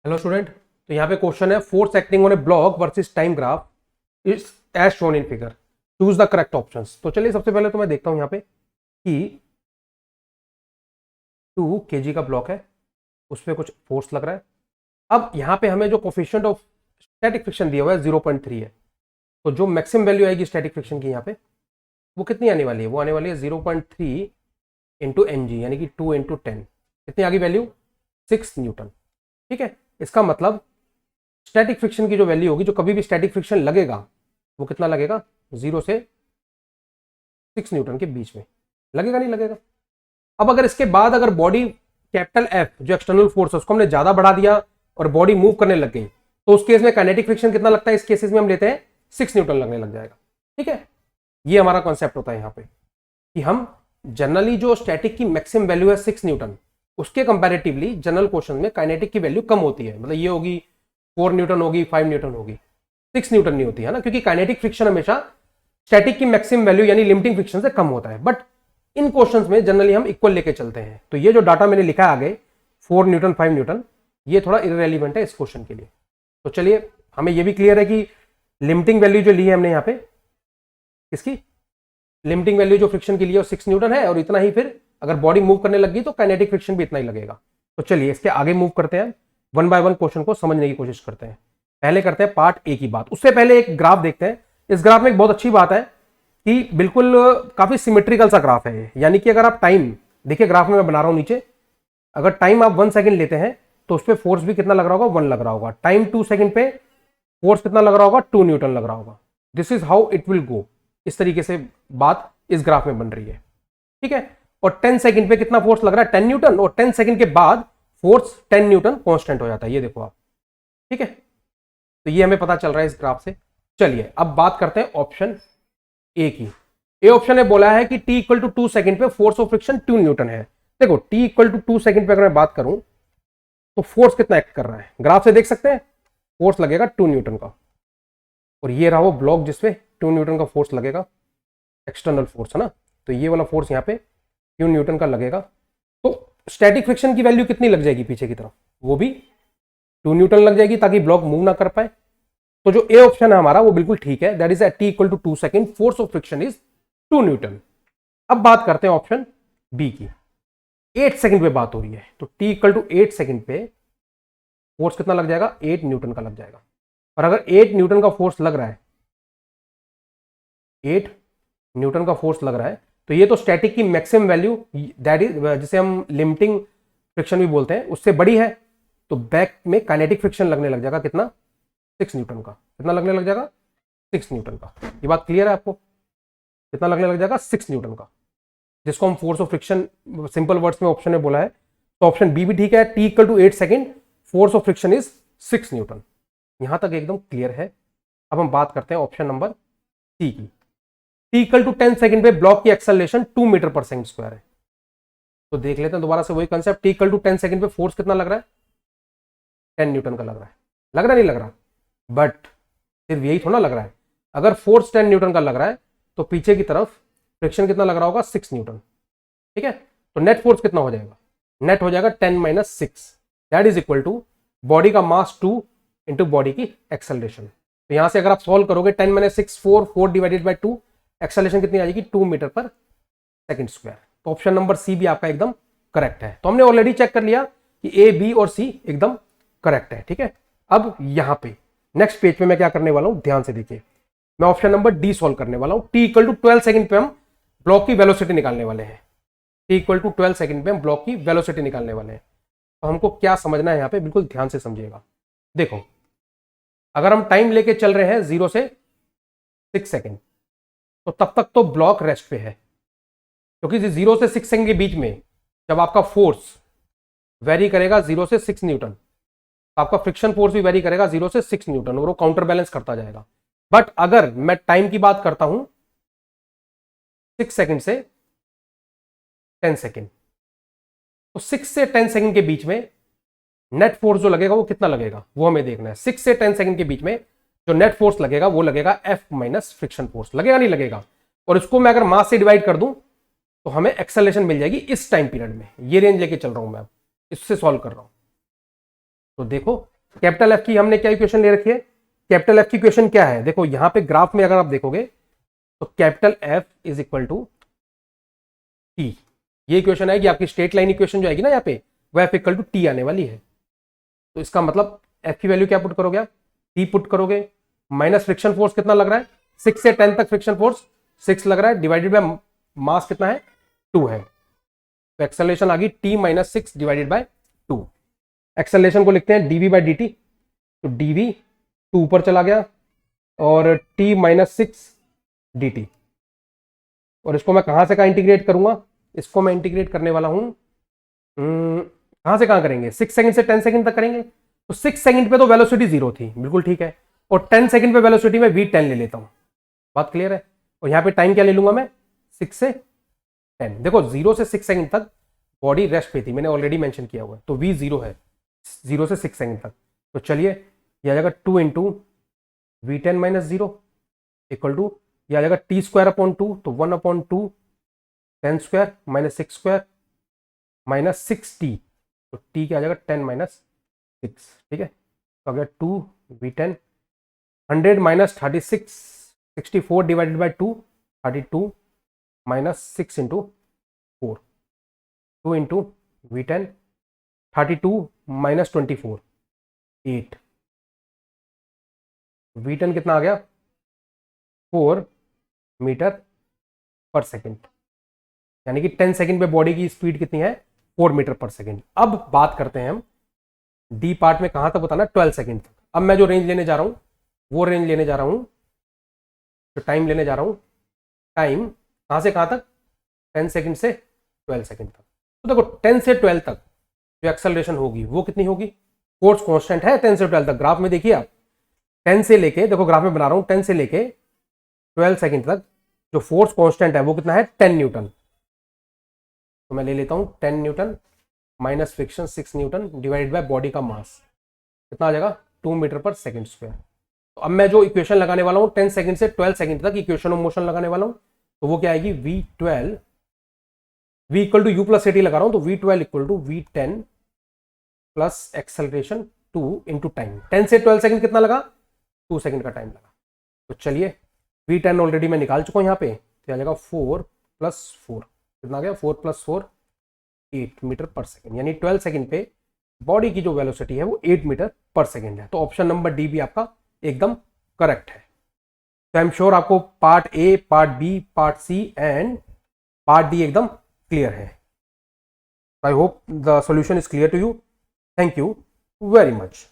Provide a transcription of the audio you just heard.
Hello student, तो यहाँ पे क्वेश्चन है force acting on a block versus time graph is as shown in figure, choose the correct options. तो चलिए सबसे पहले तो मैं देखता हूँ यहाँ पे कि 2 kg का ब्लॉक है, उस पर कुछ फोर्स लग रहा है। अब यहाँ पे हमें जो कोफिशिएंट ऑफ स्टैटिक फ्रिक्शन दिया हुआ है 0.3 है, तो जो मैक्सिमम वैल्यू आएगी स्टैटिक फ्रिक्शन की यहाँ पे वो कितनी आने वाली है? वो आने वाली है 0.3 इंटू mg, यानी कि 2 इंटू 10। कितनी आ गई वैल्यू? 6 न्यूटन। ठीक है, इसका मतलब स्टैटिक फ्रिक्शन की जो वैल्यू होगी, जो कभी भी स्टैटिक फ्रिक्शन लगेगा वो कितना लगेगा? 0 से 6 न्यूटन के बीच में लगेगा, नहीं लगेगा? अब अगर इसके बाद अगर बॉडी कैपिटल एफ जो एक्सटर्नल फोर्स है उसको हमने ज्यादा बढ़ा दिया और बॉडी मूव करने लग गई, तो उस केस में काइनेटिक फ्रिक्शन कितना लगता है? इस केसेस में हम लेते हैं 6 न्यूटन लगने लग जाएगा। ठीक है, ये हमारा कॉन्सेप्ट होता है यहाँ पे कि हम जनरली जो स्टैटिक की मैक्सिमम वैल्यू है 6 न्यूटन, उसके कंपैरेटिवली जनरल क्वेश्चन में काइनेटिक की वैल्यू कम होती है। मतलब ये होगी 4 न्यूटन होगी, 5 न्यूटन होगी, 6 न्यूटन नहीं होती है ना, क्योंकि काइनेटिक फ्रिक्शन हमेशा स्टैटिक की मैक्सिमम वैल्यू यानी लिमिटिंग फ्रिक्शन से कम होता है। बट इन क्वेश्चंस में जनरली हम इक्वल लेके चलते हैं। तो ये जो डाटा मैंने लिखा है आगे 4 न्यूटन 5 न्यूटन, ये थोड़ा इररेलेवेंट है इस क्वेश्चन के लिए। तो चलिए हमें ये भी क्लियर है कि लिमिटिंग वैल्यू जो ली है हमने यहाँ पे, इसकी लिमिटिंग वैल्यू जो फ्रिक्शन की ली है 6 न्यूटन है, और इतना ही फिर अगर बॉडी मूव करने लगी तो काइनेटिक फ्रिक्शन भी इतना ही लगेगा। तो चलिए इसके आगे मूव करते हैं, वन बाय वन क्वेश्चन को समझने की कोशिश करते हैं। पहले करते हैं पार्ट ए की बात, उससे पहले एक ग्राफ देखते हैं। इस ग्राफ में एक बहुत अच्छी बात है कि बिल्कुल काफी सिमेट्रिकल सा ग्राफ है, यानी कि अगर आप टाइम देखिए, ग्राफ में मैं बना रहा हूं नीचे, अगर टाइम आप 1 सेकंड लेते हैं तो उस पर फोर्स भी कितना लग रहा होगा? 1 लग रहा होगा। टाइम 2 सेकंड पे फोर्स कितना लग रहा होगा? 2 न्यूटन लग रहा होगा। This is how it will go. इस तरीके से बात इस ग्राफ में बन रही है। ठीक है, और 10 सेकंड पे कितना फोर्स लग रहा है? 10 न्यूटन, और 10 सेकंड के बाद फोर्स 10 न्यूटन कांस्टेंट हो जाता है, ये देखो आप। ठीक है, तो ये हमें पता चल रहा है इस ग्राफ से। चलिए अब बात करते हैं ऑप्शन ए की। ए ऑप्शन ने बोला है कि t इक्वल टू 2 सेकंड पे फोर्स ऑफ फ्रिक्शन 2 न्यूटन है। देखो t इक्वल टू 2 सेकंड पे अगर मैं बात करूं तो फोर्स कितना एक्ट कर रहा है? ग्राफ से देख सकते हैं, फोर्स लगेगा 2 न्यूटन का, और ये रहा वो ब्लॉक जिसपे 2 न्यूटन का फोर्स लगेगा, एक्सटर्नल फोर्स है ना। तो ये वाला फोर्स यहाँ पे 2 न्यूटन का लगेगा। तो स्टैटिक फ्रिक्शन की वैल्यू कितनी लग जाएगी पीछे की तरफ? वो भी 2 न्यूटन लग जाएगी, ताकि ब्लॉक मूव ना कर पाए। तो जो ए ऑप्शन है हमारा वो बिल्कुल ठीक है, that is at T equal to 2 second, force of friction is 2 newton. अब बात करते हैं ऑप्शन बी की। 8 सेकंड पे बात हो रही है, तो टी इक्वल टू 8 सेकंड पे फोर्स कितना लग जाएगा? 8 न्यूटन का लग जाएगा। और अगर 8 न्यूटन का फोर्स लग रहा है, 8 न्यूटन का फोर्स लग रहा है, तो ये तो स्टैटिक की मैक्सिमम वैल्यू दैट इज, जिसे हम लिमिटिंग फ्रिक्शन भी बोलते हैं, उससे बड़ी है। तो बैक में काइनेटिक फ्रिक्शन लगने लग जाएगा कितना? 6 न्यूटन का। कितना लगने लग जाएगा? 6 न्यूटन का। ये बात क्लियर है आपको? कितना लगने लग जाएगा? 6 न्यूटन का, जिसको हम force of friction simple words में ऑप्शन में बोला है। तो ऑप्शन बी भी ठीक है, T equal to 8 second, force of friction is 6 newton. यहां तक एकदम क्लियर है। अब हम बात करते हैं ऑप्शन नंबर सी की। टी इक्वल टू 10 सेकंड पे ब्लॉक की acceleration 2 metre per second square है। तो देख लेते हैं दोबारा से वही concept. T equal to 10 second पे फोर्स कितना लग रहा है? 10 न्यूटन का लग रहा है। लग रहा नहीं लग रहा? बट सिर्फ यही थोड़ा लग रहा है। अगर फोर्स 10 न्यूटन का लग रहा है तो पीछे की तरफ फ्रिक्शन कितना लग रहा होगा? 6 न्यूटन। ठीक है, तो नेट फोर्स कितना हो जाएगा? नेट हो जाएगा 10 minus 6, that is equal to body का मास 2 इंटू बॉडी की एक्सेलरेशन। तो यहां से अगर आप सॉल्व करोगे 10 माइनस 6 4 डिवाइडेड बाई 2, एक्सेलरेशन कितनी आ जाएगी? 2 मीटर पर सेकंड स्क्वायर। तो ऑप्शन नंबर सी भी आपका एकदम करेक्ट है। तो हमने ऑलरेडी चेक कर लिया कि ए, बी और सी एकदम करेक्ट है। ठीक है, अब यहां पे नेक्स्ट पेज पे मैं क्या करने वाला हूं, ध्यान से देखिए। मैं ऑप्शन नंबर डी सॉल्व करने वाला हूं। टी इक्वल टू 12 सेकंड पे हम ब्लॉक की वेलोसिटी निकालने वाले हैं। टी इक्वल टू 12 सेकंड पे हम ब्लॉक की वेलोसिटी निकालने वाले हैं। तो हमको क्या समझना है यहाँ पे, बिल्कुल ध्यान से समझिएगा। देखो, अगर हम टाइम लेके चल रहे हैं 0 से 6 सेकंड, तो तब तक तो ब्लॉक रेस्ट पे है, क्योंकि 0 से 6 सेकंड के बीच में जब आपका फोर्स वेरी करेगा 0 से 6 न्यूटन, आपका फ्रिक्शन फोर्स भी वेरी करेगा 0 से 6 न्यूटन, और वो काउंटर बैलेंस करता जाएगा। बट अगर मैं टाइम की बात करता हूं 6 सेकंड से 10 सेकंड, तो 6 से 10 सेकंड के बीच में नेट फोर्स जो लगेगा वो कितना लगेगा, वो हमें देखना है। 6 से 10 सेकंड के बीच में जो नेट फोर्स लगेगा वो लगेगा एफ माइनस फ्रिक्शन फोर्स। लगेगा नहीं लगेगा? और इसको मैं अगर मास से डिवाइड कर दूं तो हमें एक्सेलरेशन मिल जाएगी इस टाइम पीरियड में। ये रेंज लेके चल रहा हूं मैं, अब इससे सॉल्व कर रहा हूं। तो देखो कैपिटल एफ की हमने क्या इक्वेशन ले रखी है, कैपिटल एफ की इक्वेशन क्या है, देखो यहां पे ग्राफ में अगर आप देखोगे तो capital F is equal to T, ये इक्वेशन आएगी आपकी स्ट्रेट लाइन इक्वेशन जो आएगी ना यहाँ पे, वह एफ इक्वल टू टी आने वाली है। तो इसका मतलब एफ की वैल्यू क्या पुट करोगे आप, टी पुट करोगे, माइनस फ्रिक्शन फोर्स कितना लग रहा है 6 से 10 तक फ्रिक्शन फोर्स 6 लग रहा है, डिवाइडेड बाय मास कितना है 2 है, तो एक्सेलरेशन आ गई T minus 6 divided by 2। Acceleration को लिखते हैं डीवी बाई डी टी, तो डीवी 2 ऊपर चला गया और टी माइनस 6 डी टी, और इसको मैं कहां से कहां इंटीग्रेट करूंगा, इसको मैं इंटीग्रेट करने वाला हूं कहां से कहां करेंगे, 6 सेकंड से 10 सेकंड तक करेंगे। तो 6 सेकंड पे तो वेलोसिटी 0 थी, बिल्कुल ठीक है, और 10 सेकंड पे वेलोसिटी में v10 ले लेता हूं, बात क्लियर है। और यहां पे टाइम क्या ले लूंगा मैं 6 से 10, देखो 0 से 6 सेकंड तक बॉडी रेस्ट पे थी, मैंने ऑलरेडी मेंशन किया हुआ है, तो v 0 है 0 से 6 सेकंड तक। तो चलिए यह आ जाएगा 2 into v10 minus 0 equal to, यह आ जाएगा टी स्क्वायर अपॉन 2, तो 1 upon 2 10 square minus 6 square minus 6t, तो t क्या आ जाएगा 10 माइनस 6, ठीक है। तो अगर 2 v10 100 minus 36 64 divided by 2 32 minus 6 into 4, 2 into v10 32 minus 24 8, v10 कितना आ गया 4 मीटर पर सेकेंड, यानी कि 10 सेकेंड पे बॉडी की स्पीड कितनी है 4 मीटर पर सेकेंड। अब बात करते हैं हम डी पार्ट में कहां तक बताना 12 सेकेंड तक। अब मैं जो रेंज लेने जा रहा हूं वो रेंज लेने जा रहा हूं, जो टाइम लेने जा रहा हूं, टाइम कहां से कहां तक 10 सेकेंड से 12 सेकेंड तक। तो देखो 10 से 12 तक जो एक्सेलरेशन होगी वो कितनी होगी, फोर्स कांस्टेंट है 10 से 12 तक, ग्राफ में देखिए आप 10 से लेके, देखो ग्राफ में बना रहा हूं 10 से लेके 12 सेकेंड तक जो फोर्स कांस्टेंट है वो कितना है 10 न्यूटन। तो मैं ले लेता हूं 10 Newton minus friction 6 Newton divided by body का मास कितना आ जाएगा 2 मीटर पर सेकेंड स्क्वायर। तो अब मैं जो इक्वेशन लगाने वाला हूं 10 सेकेंड से 12 सेकेंड तक इक्वेशन ऑफ मोशन लगाने वाला हूं, तो वो क्या आएगी v12, v equal to U plus A T लगा रहा हूं, तो v12 equal to v10 plus acceleration 2 into time. 10 से 12 सेकेंड कितना लगा 2 सेकेंड का टाइम लगा। तो चलिए v10 ऑलरेडी मैं निकाल चुका हूं यहाँ पे, तो आ जाएगा 4 प्लस 4 कितना आ गया 4 प्लस 4 8 मीटर पर सेकेंड, यानी 12 सेकेंड पे बॉडी की जो वेलोसिटी है वो 8 मीटर पर सेकेंड है। तो ऑप्शन नंबर डी भी आपका एकदम करेक्ट है। तो आई एम श्योर आपको part A, part B, part C and part D एकदम क्लियर है। I hope the solution is clear to you. Thank you very much.